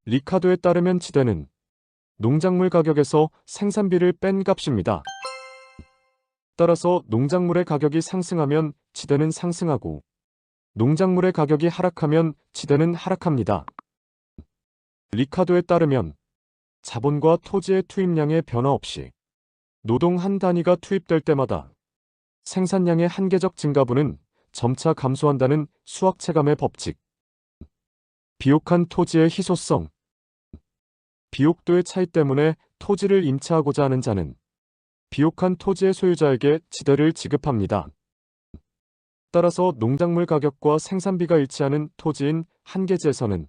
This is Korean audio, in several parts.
리카도에 따르면 지대는 농작물 가격에서 생산비를 뺀 값입니다. 따라서 농작물의 가격이 상승하면 지대는 상승하고 농작물의 가격이 하락하면 지대는 하락합니다. 리카도에 따르면 자본과 토지의 투입량의 변화 없이 노동 한 단위가 투입될 때마다 생산량의 한계적 증가분은 점차 감소한다는 수학체감의 법칙. 비옥한 토지의 희소성. 비옥도의 차이 때문에 토지를 임차하고자 하는 자는 비옥한 토지의 소유자에게 지대를 지급합니다. 따라서 농작물 가격과 생산비가 일치하는 토지인 한계지에서는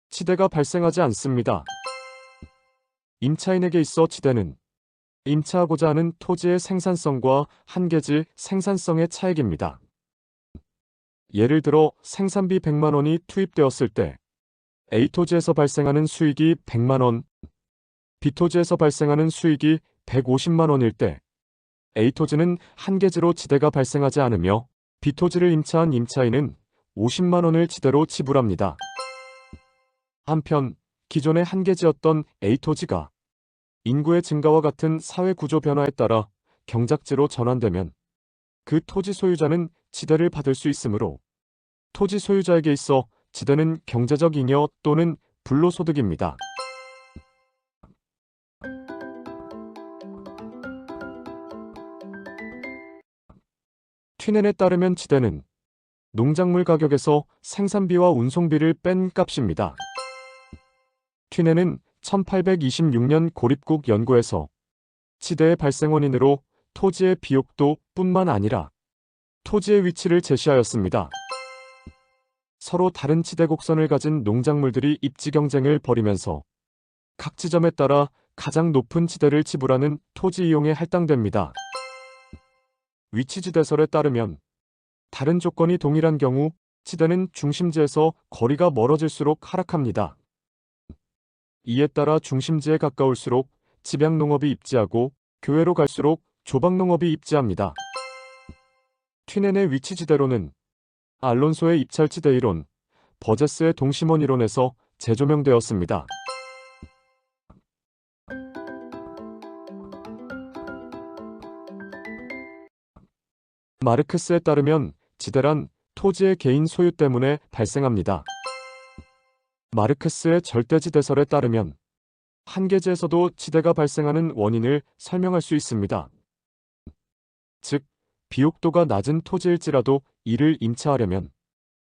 지대가 발생하지 않습니다. 임차인에게 있어 지대는 임차하고자 하는 토지의 생산성과 한계지 생산성의 차익입니다. 예를 들어 생산비 100만 원이 투입되었을 때 A토지에서 발생하는 수익이 100만 원, B토지에서 발생하는 수익이 150만 원일 때 A토지는 한계지로 지대가 발생하지 않으며 B토지를 임차한 임차인은 50만 원을 지대로 지불합니다. 한편 기존의 한계지였던 A토지가 인구의 증가와 같은 사회 구조 변화에 따라 경작지로 전환되면 그 토지 소유자는 지대를 받을 수 있으므로 토지 소유자에게 있어 지대는 경제적 잉여 또는 불로소득입니다. 튀넨에 따르면 지대는 농작물 가격에서 생산비와 운송비를 뺀 값입니다. 튀넨은 1826년 고립국 연구에서 지대의 발생 원인으로 토지의 비옥도 뿐만 아니라 토지의 위치를 제시하였습니다. 서로 다른 지대 곡선을 가진 농작물들이 입지 경쟁을 벌이면서 각 지점에 따라 가장 높은 지대를 지불하는 토지 이용에 할당됩니다. 위치지대설에 따르면 다른 조건이 동일한 경우 지대는 중심지에서 거리가 멀어질수록 하락합니다. 이에 따라 중심지에 가까울수록 집약농업이 입지하고 교외로 갈수록 조박농업이 입지합니다. 튀넨의 위치지대로는 알론소의 입찰지대 이론, 버제스의 동심원 이론에서 재조명되었습니다. 마르크스에 따르면 지대란 토지의 개인 소유 때문에 발생합니다. 마르크스의 절대지대설에 따르면 한계지에서도 지대가 발생하는 원인을 설명할 수 있습니다. 즉, 비옥도가 낮은 토지일지라도 이를 임차하려면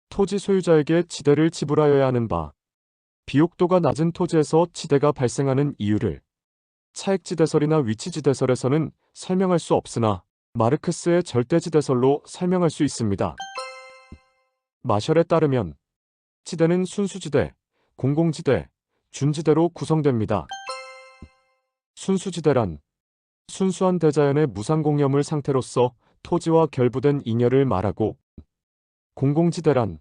토지 소유자에게 지대를 지불하여야 하는 바, 비옥도가 낮은 토지에서 지대가 발생하는 이유를 차액지대설이나 위치지대설에서는 설명할 수 없으나 마르크스의 절대지대설로 설명할 수 있습니다. 마셜에 따르면 지대는 순수지대, 공공지대, 준지대로 구성됩니다. 순수지대란 순수한 대자연의 무상공여물 상태로서 토지와 결부된 잉여를 말하고, 공공지대란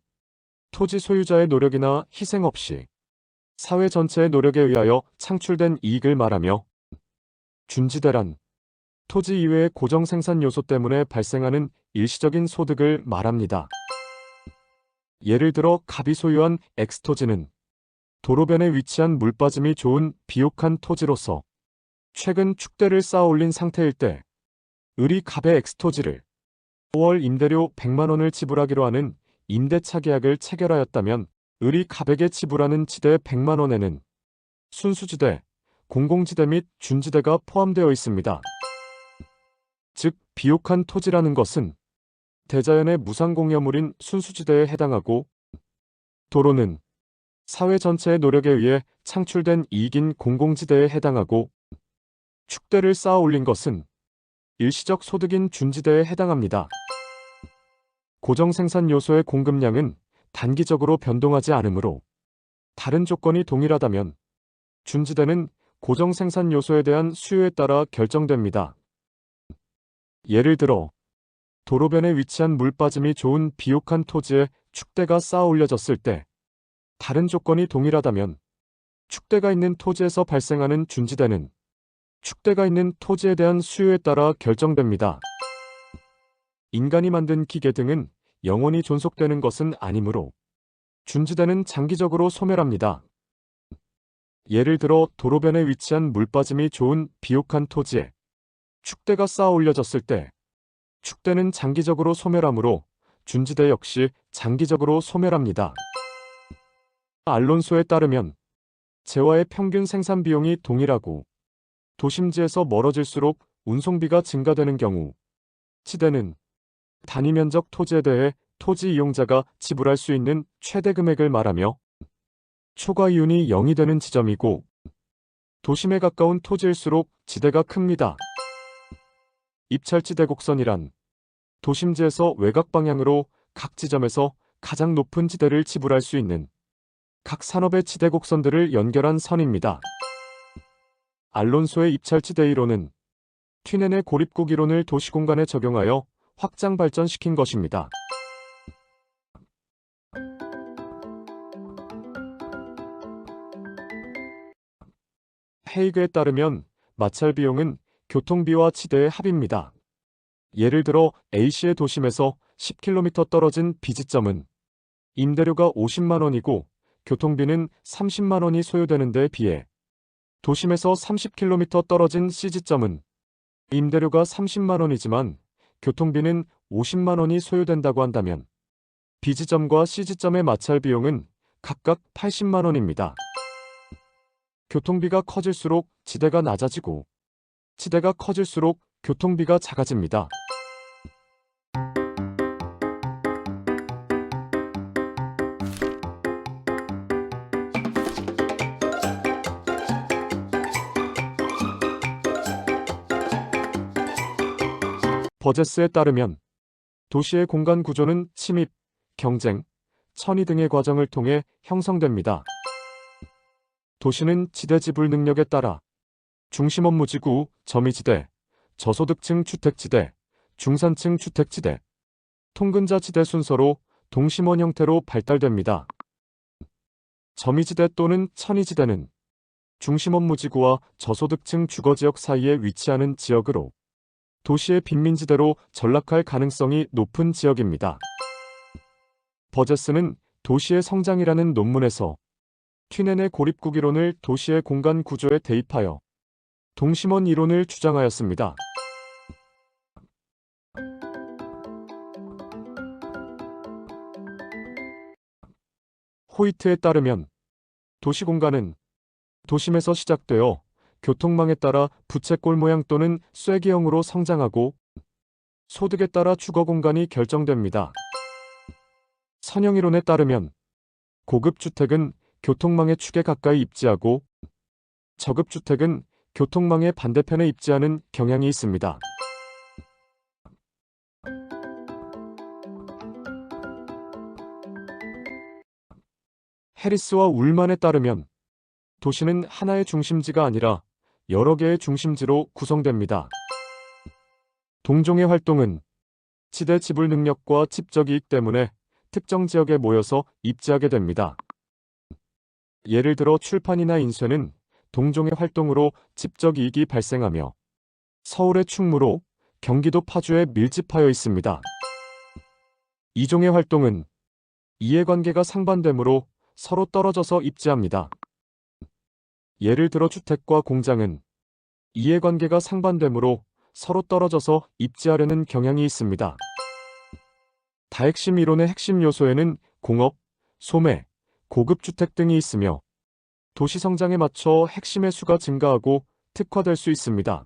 토지 소유자의 노력이나 희생 없이 사회 전체의 노력에 의하여 창출된 이익을 말하며, 준지대란 토지 이외의 고정 생산 요소 때문에 발생하는 일시적인 소득을 말합니다. 예를 들어 갑이 소유한 X토지는 도로변에 위치한 물빠짐이 좋은 비옥한 토지로서 최근 축대를 쌓아 올린 상태일 때 을이 갑의 X토지를 5월 임대료 100만 원을 지불하기로 하는 임대차 계약을 체결하였다면 을이 갑에게 지불하는 지대 100만 원에는 순수지대, 공공지대 및 준지대가 포함되어 있습니다. 즉, 비옥한 토지라는 것은 대자연의 무상공여물인 순수지대에 해당하고, 도로는 사회 전체의 노력에 의해 창출된 이익인 공공지대에 해당하고, 축대를 쌓아 올린 것은 일시적 소득인 준지대에 해당합니다. 고정생산 요소의 공급량은 단기적으로 변동하지 않으므로 다른 조건이 동일하다면 준지대는 고정생산 요소에 대한 수요에 따라 결정됩니다. 예를 들어 도로변에 위치한 물빠짐이 좋은 비옥한 토지에 축대가 쌓아 올려졌을 때 다른 조건이 동일하다면 축대가 있는 토지에서 발생하는 준지대는 축대가 있는 토지에 대한 수요에 따라 결정됩니다. 인간이 만든 기계 등은 영원히 존속되는 것은 아니므로 준지대는 장기적으로 소멸합니다. 예를 들어 도로변에 위치한 물빠짐이 좋은 비옥한 토지에 축대가 쌓아 올려졌을 때 축대는 장기적으로 소멸하므로 준지대 역시 장기적으로 소멸합니다. 알론소에 따르면 재화의 평균 생산 비용이 동일하고 도심지에서 멀어질수록 운송비가 증가되는 경우 지대는 단위 면적 토지에 대해 토지 이용자가 지불할 수 있는 최대 금액을 말하며 초과 이윤이 0이 되는 지점이고 도심에 가까운 토지일수록 지대가 큽니다. 입찰지대 곡선이란 도심지에서 외곽 방향으로 각 지점에서 가장 높은 지대를 지불할 수 있는 각 산업의 지대 곡선들을 연결한 선입니다. 알론소의 입찰지대 이론은 튀넨의 고립국 이론을 도시공간에 적용하여 확장 발전시킨 것입니다. 헤이그에 따르면 마찰 비용은 교통비와 지대의 합입니다. 예를 들어 A시의 도심에서 10km 떨어진 B지점은 임대료가 50만 원이고 교통비는 30만 원이 소요되는 데 비해 도심에서 30km 떨어진 C지점은 임대료가 30만 원이지만 교통비는 50만 원이 소요된다고 한다면 B지점과 C지점의 마찰 비용은 각각 80만 원입니다. 교통비가 커질수록 지대가 낮아지고 지대가 커질수록 교통비가 작아집니다. 버제스에 따르면 도시의 공간 구조는 침입, 경쟁, 천이 등의 과정을 통해 형성됩니다. 도시는 지대 지불 능력에 따라 중심 업무지구, 점유지대, 저소득층 주택지대, 중산층 주택지대, 통근자 지대 순서로 동심원 형태로 발달됩니다. 점유지대 또는 천이지대는 중심 업무지구와 저소득층 주거지역 사이에 위치하는 지역으로 도시의 빈민지대로 전락할 가능성이 높은 지역입니다. 버제스는 도시의 성장이라는 논문에서 튀넨의 고립국 이론을 도시의 공간 구조에 대입하여 동심원 이론을 주장하였습니다. 호이트에 따르면 도시 공간은 도심에서 시작되어 교통망에 따라 부채꼴 모양 또는 쐐기형으로 성장하고 소득에 따라 주거 공간이 결정됩니다. 선형이론에 따르면 고급 주택은 교통망의 축에 가까이 입지하고 저급 주택은 교통망의 반대편에 입지하는 경향이 있습니다. 해리스와 울만에 따르면 도시는 하나의 중심지가 아니라 여러 개의 중심지로 구성됩니다. 동종의 활동은 지대 지불 능력과 집적 이익 때문에 특정 지역에 모여서 입지하게 됩니다. 예를 들어 출판이나 인쇄는 동종의 활동으로 집적 이익이 발생하며 서울의 충무로, 경기도 파주에 밀집하여 있습니다. 이종의 활동은 이해관계가 상반되므로 서로 떨어져서 입지합니다. 예를 들어 주택과 공장은 이해관계가 상반되므로 서로 떨어져서 입지하려는 경향이 있습니다. 다핵심 이론의 핵심 요소에는 공업, 소매, 고급주택 등이 있으며 도시 성장에 맞춰 핵심의 수가 증가하고 특화될 수 있습니다.